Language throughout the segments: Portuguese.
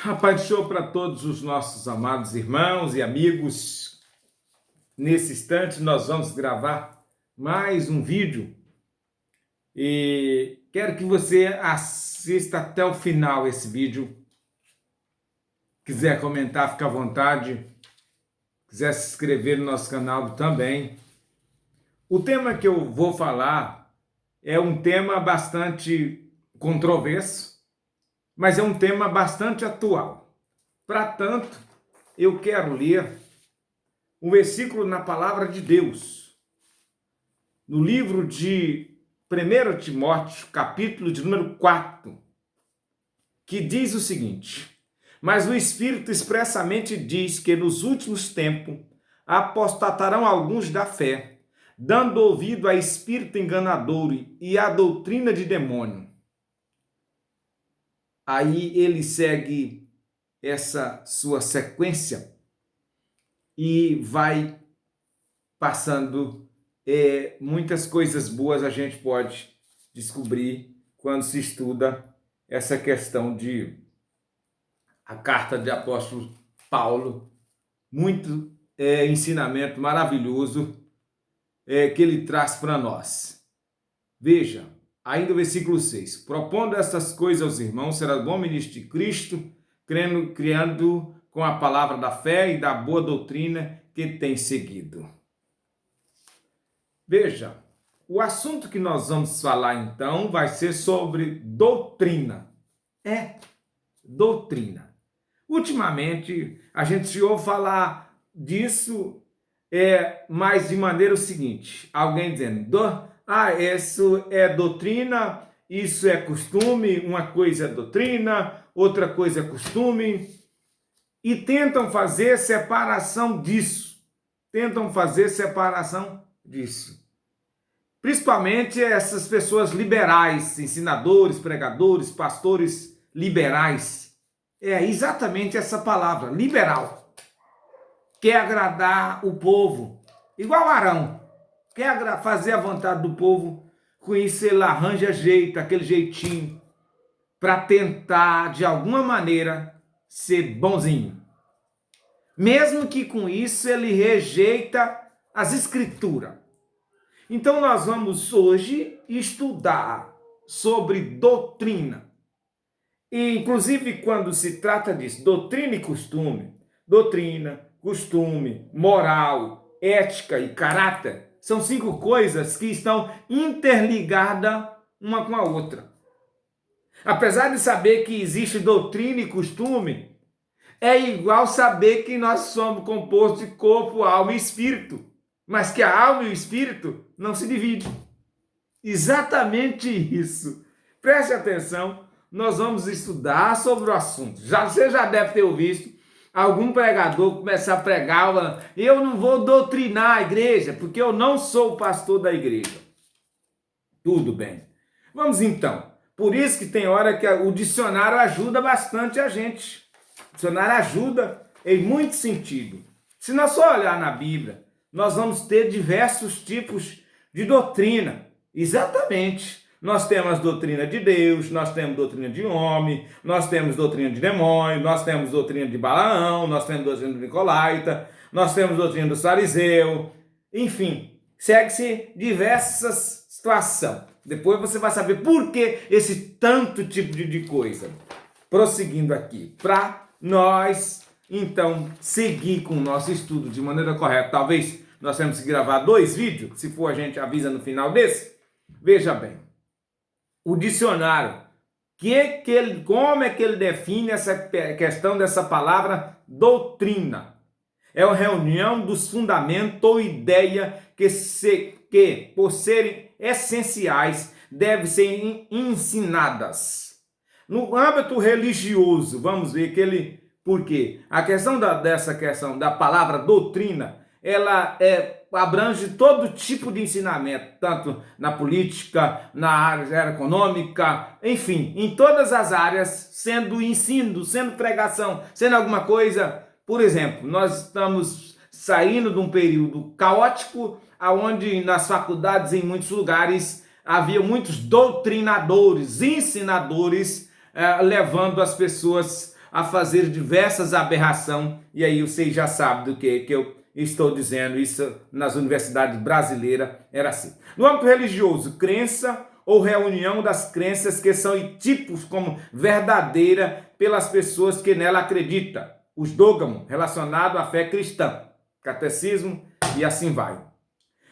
A paz do Senhor para todos os nossos amados irmãos e amigos. Nesse instante nós vamos gravar mais um vídeo e quero que você assista até o final esse vídeo. Quiser comentar, fica à vontade. Quiser se inscrever no nosso canal também. O tema que eu vou falar é um tema bastante controverso, mas é um tema bastante atual. Para tanto, eu quero ler um versículo na palavra de Deus, no livro de 1 Timóteo, capítulo de número 4, que diz o seguinte: mas o Espírito expressamente diz que nos últimos tempos apostatarão alguns da fé, dando ouvido a espírito enganador e à doutrina de demônio. Aí ele segue essa sua sequência e vai passando muitas coisas boas a gente pode descobrir quando se estuda essa questão de a carta de apóstolo Paulo. Muito ensinamento maravilhoso que ele traz para nós. Veja, ainda o versículo 6. Propondo essas coisas aos irmãos, será bom ministro de Cristo, criando com a palavra da fé e da boa doutrina que tem seguido. Veja, o assunto que nós vamos falar então vai ser sobre doutrina. Doutrina. Ultimamente, a gente ouve falar disso, mas de maneira o seguinte, alguém dizendo, isso é doutrina, isso é costume, uma coisa é doutrina, outra coisa é costume, e tentam fazer separação disso, Principalmente essas pessoas liberais, ensinadores, pregadores, pastores liberais. É exatamente essa palavra, liberal. Quer agradar o povo, igual Arão. Quer fazer a vontade do povo, com isso ele arranja jeito, aquele jeitinho, para tentar, de alguma maneira, ser bonzinho. Mesmo que com isso ele rejeita as escrituras. Então nós vamos hoje estudar sobre doutrina. E, inclusive, quando se trata disso, doutrina e costume, moral, ética e caráter, são 5 coisas que estão interligadas uma com a outra. Apesar de saber que existe doutrina e costume, é igual saber que nós somos compostos de corpo, alma e espírito, mas que a alma e o espírito não se dividem. Exatamente isso. Preste atenção, nós vamos estudar sobre o assunto. Você já deve ter ouvido algum pregador começar a pregar, eu não vou doutrinar a igreja, porque eu não sou o pastor da igreja. Tudo bem. Vamos então. Por isso que tem hora que o dicionário ajuda bastante a gente. O dicionário ajuda em muito sentido. Se nós só olhar na Bíblia, nós vamos ter diversos tipos de doutrina. Exatamente. Nós temos doutrina de Deus, nós temos doutrina de homem, nós temos doutrina de demônio, nós temos doutrina de Balaão, nós temos doutrina do Nicolaita, nós temos doutrina do fariseu. Enfim, segue-se diversas situações. Depois você vai saber por que esse tanto tipo de coisa. Prosseguindo aqui, para nós, então, seguir com o nosso estudo de maneira correta. Talvez nós temos que gravar 2 vídeos, se for a gente avisa no final desse. Veja bem, o dicionário, como é que ele define essa questão dessa palavra doutrina? É uma reunião dos fundamentos ou ideia que, por serem essenciais, devem ser ensinadas. No âmbito religioso, vamos ver por quê? A questão dessa questão da palavra doutrina, ela abrange todo tipo de ensinamento, tanto na política, na área econômica, enfim, em todas as áreas, sendo ensino, sendo pregação, sendo alguma coisa. Por exemplo, nós estamos saindo de um período caótico, onde nas faculdades, em muitos lugares, havia muitos doutrinadores, ensinadores, levando as pessoas a fazer diversas aberrações, e aí vocês já sabem do que eu estou dizendo, isso nas universidades brasileiras era assim. No âmbito religioso, crença ou reunião das crenças que são tipos como verdadeira pelas pessoas que nela acreditam. Os dogmas relacionados à fé cristã, catecismo e assim vai.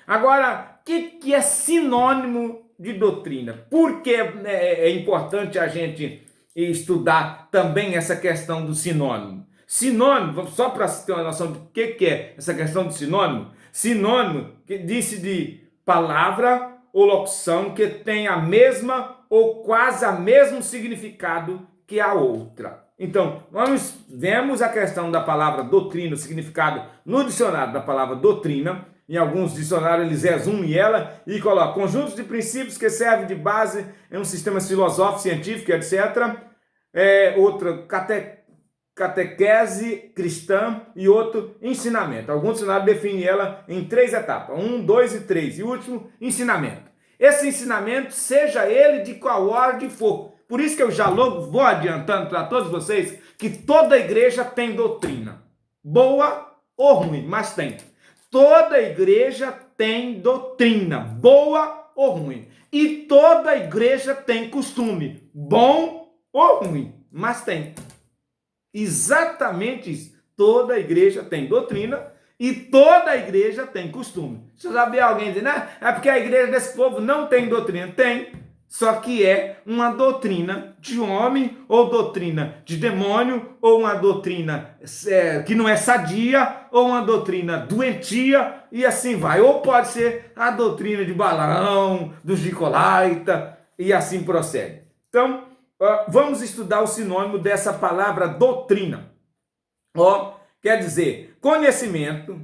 Agora, o que é sinônimo de doutrina? Por que é importante a gente estudar também essa questão do sinônimo? Sinônimo, só para ter uma noção do que é essa questão de sinônimo, sinônimo que disse de palavra ou locução que tem a mesma ou quase o mesmo significado que a outra. Então, nós vemos a questão da palavra doutrina, o significado no dicionário da palavra doutrina. Em alguns dicionários eles resumem ela e colocam conjuntos de princípios que servem de base em um sistema filosófico, científico, etc. Outra catequese cristã e outro ensinamento. Alguns dicionários definem ela em 3 etapas, 1, 2 e 3. E o último, ensinamento. Esse ensinamento, seja ele de qual ordem for. Por isso que eu já logo vou adiantando para todos vocês que toda igreja tem doutrina. Boa ou ruim, mas tem. Toda igreja tem doutrina, boa ou ruim. E toda igreja tem costume, bom ou ruim, mas tem. Exatamente isso. Toda igreja tem doutrina e toda igreja tem costume. Você já viu alguém dizer, né? É porque a igreja desse povo não tem doutrina. Tem. Só que é uma doutrina de homem, ou doutrina de demônio, ou uma doutrina que não é sadia, ou uma doutrina doentia, e assim vai. Ou pode ser a doutrina de Balaão, dos Nicolaita, e assim procede. Então, vamos estudar o sinônimo dessa palavra doutrina. Quer dizer, conhecimento,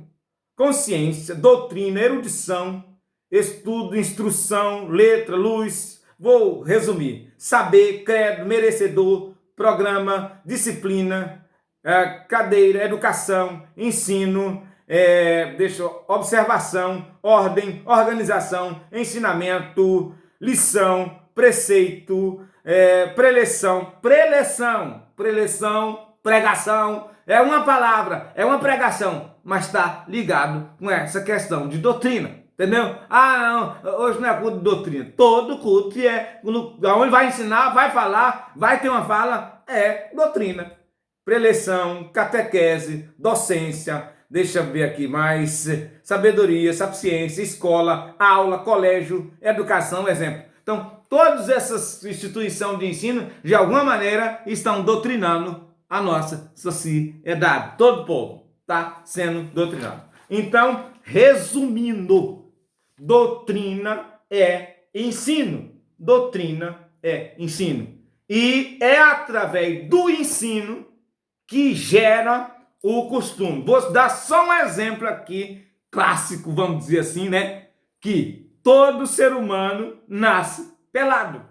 consciência, doutrina, erudição, estudo, instrução, letra, luz. Vou resumir: saber, credo, merecedor, programa, disciplina, cadeira, educação, ensino, observação, ordem, organização, ensinamento, lição, preceito, preleção, pregação, é uma palavra, é uma pregação, mas está ligado com essa questão de doutrina. Entendeu? Não, hoje não é culto de doutrina. Todo culto onde vai ensinar, vai falar, vai ter uma fala, é doutrina. Preleção, catequese, docência, deixa eu ver aqui mais, sabedoria, sapiência, escola, aula, colégio, educação, exemplo. Então, todas essas instituições de ensino, de alguma maneira, estão doutrinando a nossa sociedade. Todo o povo está sendo doutrinado. Então, resumindo, doutrina é ensino. Doutrina é ensino. E é através do ensino que gera o costume. Vou dar só um exemplo aqui, clássico, vamos dizer assim, né? Que todo ser humano nasce pelado.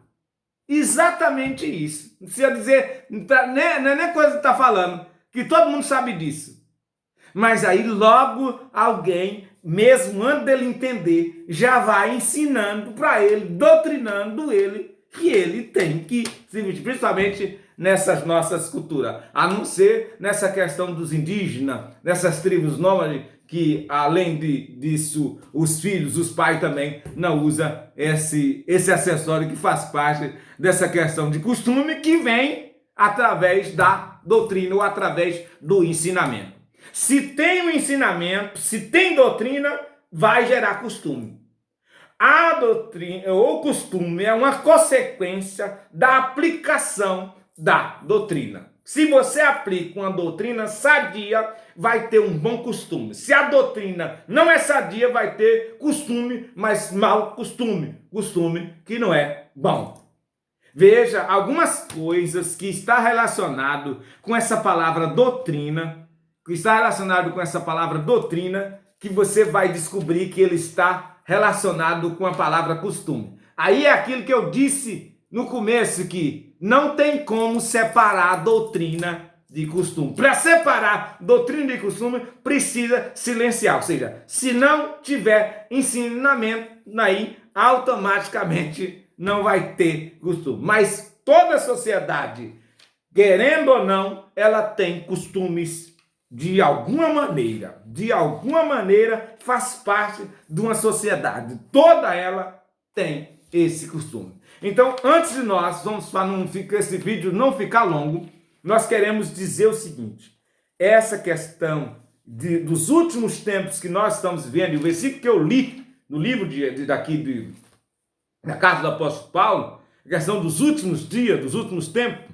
Exatamente isso. Não precisa dizer, não é nem coisa que está falando, que todo mundo sabe disso. Mas aí logo alguém, mesmo antes dele entender, já vai ensinando para ele, doutrinando ele, que ele tem que se vestir, principalmente nessas nossas culturas. A não ser nessa questão dos indígenas, nessas tribos nômades, que além disso, os filhos, os pais também não usam esse acessório que faz parte dessa questão de costume que vem através da doutrina ou através do ensinamento. Se tem um ensinamento, se tem doutrina, vai gerar costume. A doutrina ou costume é uma consequência da aplicação da doutrina. Se você aplica uma doutrina sadia, vai ter um bom costume. Se a doutrina não é sadia, vai ter costume, mas mau costume. Costume que não é bom. Veja algumas coisas que está relacionado com essa palavra doutrina, que você vai descobrir que ele está relacionado com a palavra costume. Aí é aquilo que eu disse no começo, que não tem como separar doutrina de costume. Para separar doutrina de costume, precisa silenciar. Ou seja, se não tiver ensinamento, aí automaticamente não vai ter costume. Mas toda a sociedade querendo ou não, ela tem costumes de alguma maneira faz parte de uma sociedade. Toda ela tem esse costume. Então, antes de nós, para não ficar esse vídeo não ficar longo, nós queremos dizer o seguinte: essa questão dos últimos tempos que nós estamos vivendo, e o versículo que eu li no livro da Carta do Apóstolo Paulo, a questão dos últimos dias, dos últimos tempos,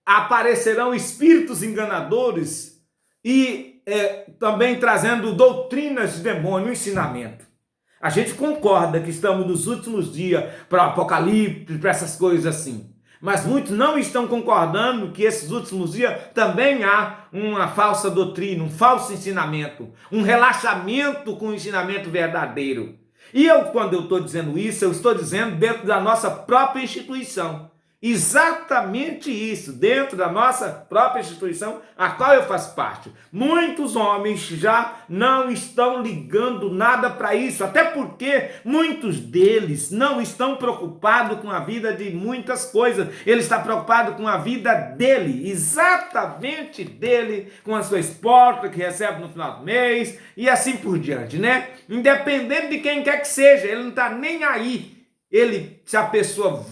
aparecerão espíritos enganadores e também trazendo doutrinas de demônio, ensinamento. A gente concorda que estamos nos últimos dias para o Apocalipse, para essas coisas assim. Mas muitos não estão concordando que esses últimos dias também há uma falsa doutrina, um falso ensinamento, um relaxamento com o ensinamento verdadeiro. E quando eu estou dizendo isso, eu estou dizendo dentro da nossa própria instituição. Exatamente isso, dentro da nossa própria instituição, a qual eu faço parte. Muitos homens já não estão ligando nada para isso, até porque muitos deles não estão preocupados com a vida de muitas coisas. Ele está preocupado com a vida dele, exatamente dele, com a sua esposa que recebe no final do mês e assim por diante, né? Independente de quem quer que seja, ele não está nem aí. Se a pessoa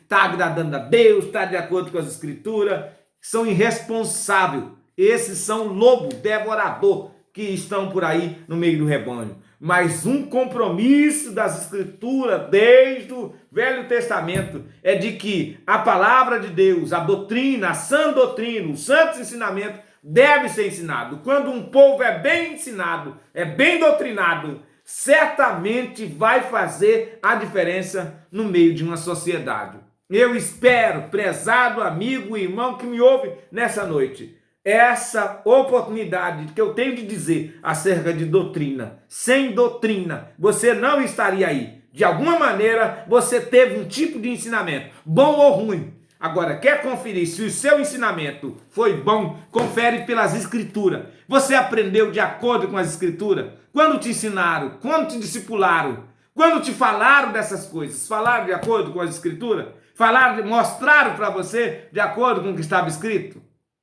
está agradando a Deus, está de acordo com as escrituras, são irresponsáveis. Esses são lobo devorador que estão por aí no meio do rebanho. Mas um compromisso das escrituras desde o Velho Testamento é de que a palavra de Deus, a doutrina, a sã doutrina, os santos ensinamentos deve ser ensinado. Quando um povo é bem ensinado, é bem doutrinado, certamente vai fazer a diferença no meio de uma sociedade. Eu espero, prezado amigo e irmão que me ouve nessa noite, essa oportunidade que eu tenho de dizer acerca de doutrina. Sem doutrina, você não estaria aí. De alguma maneira, você teve um tipo de ensinamento, bom ou ruim. Agora, quer conferir se o seu ensinamento foi bom? Confere pelas escrituras. Você aprendeu de acordo com as escrituras? Quando te ensinaram? Quando te discipularam? Quando te falaram dessas coisas? Falaram de acordo com as escrituras? Mostraram para você de acordo com o que estava escrito?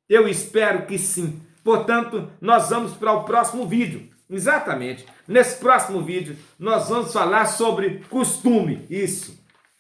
Eu espero que sim. Portanto, nós vamos para o próximo vídeo. Exatamente. Nesse próximo vídeo, nós vamos falar sobre costume. Isso.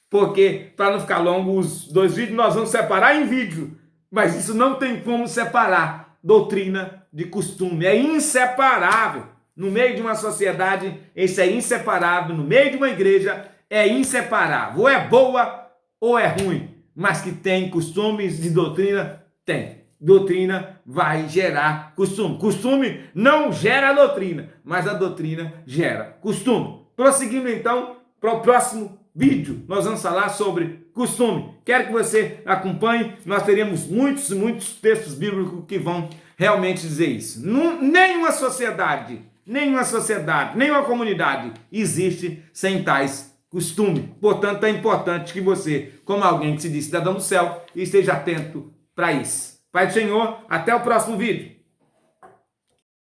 Porque, para não ficar longo, os dois vídeos nós vamos separar em vídeo. Mas isso não tem como separar doutrina de costume. É inseparável. No meio de uma sociedade, isso é inseparável. No meio de uma igreja, é inseparável. Ou é boa ou é ruim. Mas que tem costumes de doutrina, tem. Doutrina vai gerar costume. Costume não gera doutrina, mas a doutrina gera costume. Prosseguindo então para o próximo vídeo, nós vamos falar sobre costume. Quero que você acompanhe, nós teremos muitos textos bíblicos que vão realmente dizer isso. Nenhuma sociedade, nenhuma comunidade existe sem tais costumes. Portanto, é importante que você, como alguém que se diz cidadão do céu, esteja atento para isso. Pai do Senhor, até o próximo vídeo.